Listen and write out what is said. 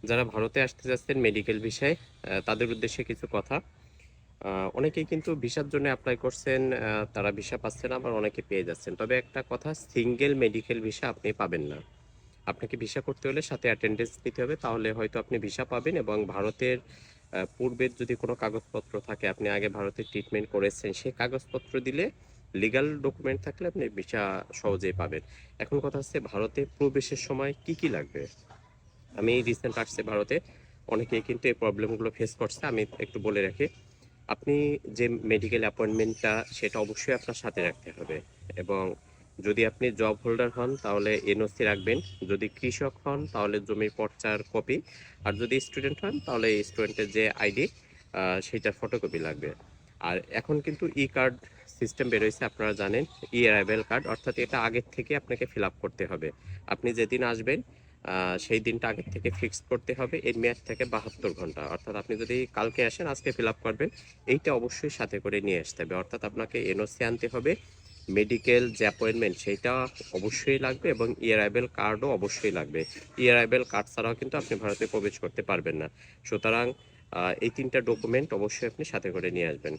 যারা ভারতে আসতে যাচ্ছেন মেডিকেল ভিসায়, তাদের উদ্দেশ্যে কিছু কথা। অনেকেই কিন্তু ভিসার জন্য অ্যাপ্লাই করছেন, তারা ভিসা পাচ্ছেন, আবার অনেকে পেয়ে যাচ্ছেন। তবে একটা কথা, সিঙ্গেল মেডিকেল ভিসা আপনি পাবেন না। আপনাকে ভিসা করতে হলে সাথে অ্যাটেন্ডেন্স দিতে হবে, তাহলে হয়তো আপনি ভিসা পাবেন। এবং ভারতের পূর্বের যদি কোনো কাগজপত্র থাকে, আপনি আগে ভারতে ট্রিটমেন্ট করেছেন, সেই কাগজপত্র দিলে, লিগ্যাল ডকুমেন্ট থাকলে আপনি ভিসা সহজেই পাবেন। এখন কথা হচ্ছে ভারতে প্রবেশের সময় কি কি লাগবে। আমি রিসেন্ট আসছে ভারতে, অনেকেই কিন্তু এই প্রবলেমগুলো ফেস করছে। আমি একটু বলে রাখি, আপনি যে মেডিকেল অ্যাপয়েন্টমেন্টটা, সেটা অবশ্যই আপনার সাথে রাখতে হবে। এবং যদি আপনি জব হোল্ডার হন তাহলে এনওসি রাখবেন, যদি কৃষক হন তাহলে জমির পর্চার কপি, আর যদি স্টুডেন্ট হন তাহলে স্টুডেন্টের যে আইডি, সেটার ফটোকপি লাগবে। আর এখন কিন্তু ই কার্ড সিস্টেম বেরোয়েছে, আপনারা জানেন। ই অ্যারাইভেল কার্ড, অর্থাৎ এটা আগের থেকে আপনাকে ফিল আপ করতে হবে। আপনি যেদিন আসবেন সেই দিনটা আগের থেকে ফিক্সড করতে হবে। এর মেয়াদ থেকে 72 ঘন্টা, অর্থাৎ আপনি যদি কালকে আসেন আজকে ফিল আপ করবেন। এইটা অবশ্যই সাথে করে নিয়ে আসতে হবে, অর্থাৎ আপনাকে এনওসি আনতে হবে, মেডিকেল যে অ্যাপয়েন্টমেন্ট সেইটা অবশ্যই লাগবে, এবং ইয়ারাইবেল কার্ডও অবশ্যই লাগবে। ইয়ারাইবেল কার্ড ছাড়াও কিন্তু আপনি ভারতে প্রবেশ করতে পারবেন না। সুতরাং এই তিনটা ডকুমেন্ট অবশ্যই আপনি সাথে করে নিয়ে আসবেন।